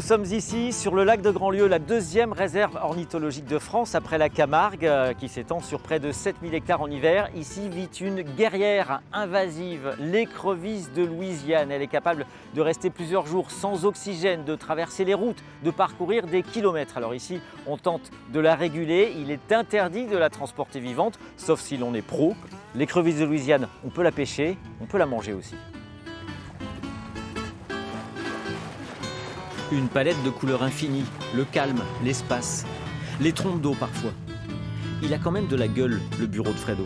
Nous sommes ici sur le lac de Grandlieu, la deuxième réserve ornithologique de France après la Camargue qui s'étend sur près de 7000 hectares en hiver. Ici vit une guerrière invasive, l'écrevisse de Louisiane. Elle est capable de rester plusieurs jours sans oxygène, de traverser les routes, de parcourir des kilomètres. Alors ici, on tente de la réguler. Il est interdit de la transporter vivante, sauf si l'on est pro. L'écrevisse de Louisiane, on peut la pêcher, on peut la manger aussi. Une palette de couleurs infinies, le calme, l'espace, les trompes d'eau parfois. Il a quand même de la gueule, le bureau de Fredo.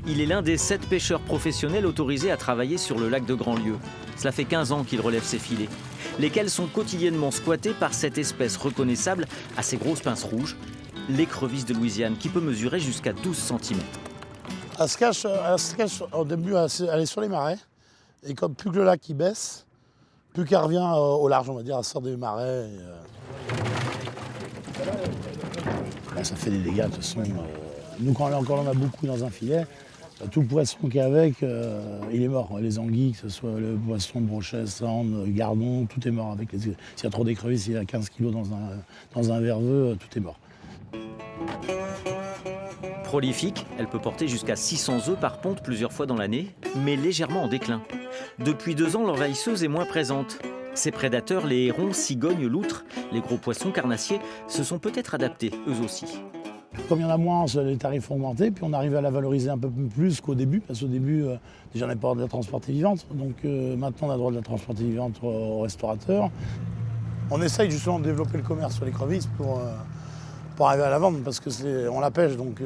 Il est l'un des 7 pêcheurs professionnels autorisés à travailler sur le lac de Grandlieu. Cela fait 15 ans qu'il relève ses filets, lesquels sont quotidiennement squattés par cette espèce reconnaissable à ses grosses pinces rouges, l'écrevisse de Louisiane, qui peut mesurer jusqu'à 12 cm. Elle se cache au début, elle est sur les marais, et comme plus que le lac qui baisse, plus qu'elle revient au large, on va dire, elle sort des marais. Ça fait des dégâts, de toute façon. Nous, quand on a beaucoup dans un filet, tout le poisson qu'il y a avec, il est mort. Les anguilles, que ce soit le poisson, brochet, sande, gardon, tout est mort. S'il y a trop d'écrevisses, s'il y a 15 kg dans un verveux, tout est mort. Prolifique, elle peut porter jusqu'à 600 œufs par ponte plusieurs fois dans l'année, mais légèrement en déclin. Depuis 2 ans, l'envahisseuse est moins présente. Ses prédateurs, les hérons, cigognes, loutres, les gros poissons carnassiers, se sont peut-être adaptés, eux aussi. Comme il y en a moins, les tarifs ont augmenté, puis on arrive à la valoriser un peu plus qu'au début, parce qu'au début, déjà on n'avait pas le droit de la transporter vivante, donc maintenant on a le droit de la transporter vivante aux restaurateurs. On essaye justement de développer le commerce sur l'écrevisse pour arriver à la vendre, parce qu'on la pêche, donc...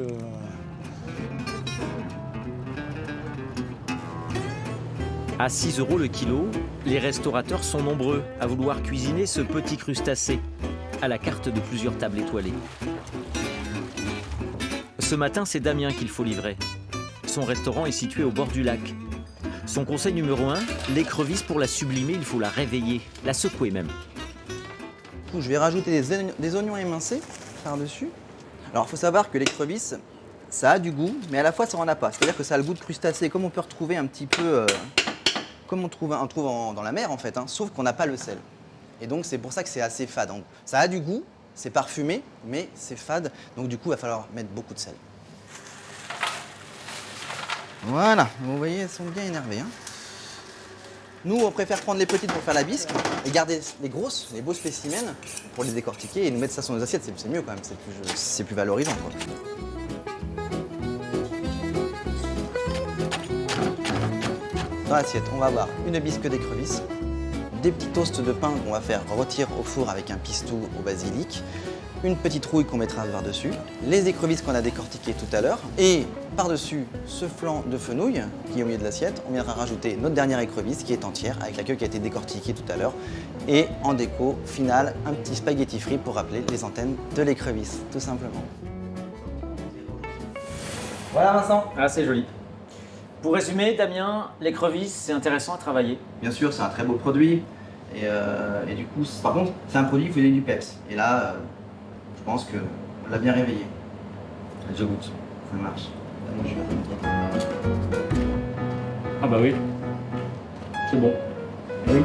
À 6 € le kilo, les restaurateurs sont nombreux à vouloir cuisiner ce petit crustacé, à la carte de plusieurs tables étoilées. Ce matin, c'est Damien qu'il faut livrer. Son restaurant est situé au bord du lac. Son conseil numéro 1, l'écrevisse, pour la sublimer, il faut la réveiller, la secouer même. Je vais rajouter des oignons émincés par-dessus. Alors, il faut savoir que l'écrevisse, ça a du goût, mais à la fois, ça n'en a pas. C'est-à-dire que ça a le goût de crustacé, comme on peut retrouver un petit peu... comme on trouve dans la mer, en fait, sauf qu'on n'a pas le sel. Et donc, c'est pour ça que c'est assez fade. Donc, ça a du goût, c'est parfumé, mais c'est fade. Donc, du coup, il va falloir mettre beaucoup de sel. Voilà, vous voyez, elles sont bien énervées. Nous, on préfère prendre les petites pour faire la bisque et garder les grosses, les beaux spécimens, pour les décortiquer et nous mettre ça sur nos assiettes. C'est mieux quand même, c'est plus valorisant, quoi. Dans l'assiette, on va avoir une bisque d'écrevisse, des petits toasts de pain qu'on va faire rôtir au four avec un pistou au basilic, une petite rouille qu'on mettra par-dessus, les écrevisses qu'on a décortiquées tout à l'heure, et par-dessus ce flanc de fenouil qui est au milieu de l'assiette, on viendra rajouter notre dernière écrevisse qui est entière avec la queue qui a été décortiquée tout à l'heure, et en déco finale, un petit spaghetti frit pour rappeler les antennes de l'écrevisse, tout simplement. Voilà Vincent. Ah, c'est joli. Pour résumer, Damien, l'écrevisse, c'est intéressant à travailler. Bien sûr, c'est un très beau produit. Et du coup, par contre, c'est un produit qui faut donner du peps. Et là, je pense qu'on l'a bien réveillé. Je goûte. Ça marche. Moi, je vais... Ah bah oui, c'est bon. Oui.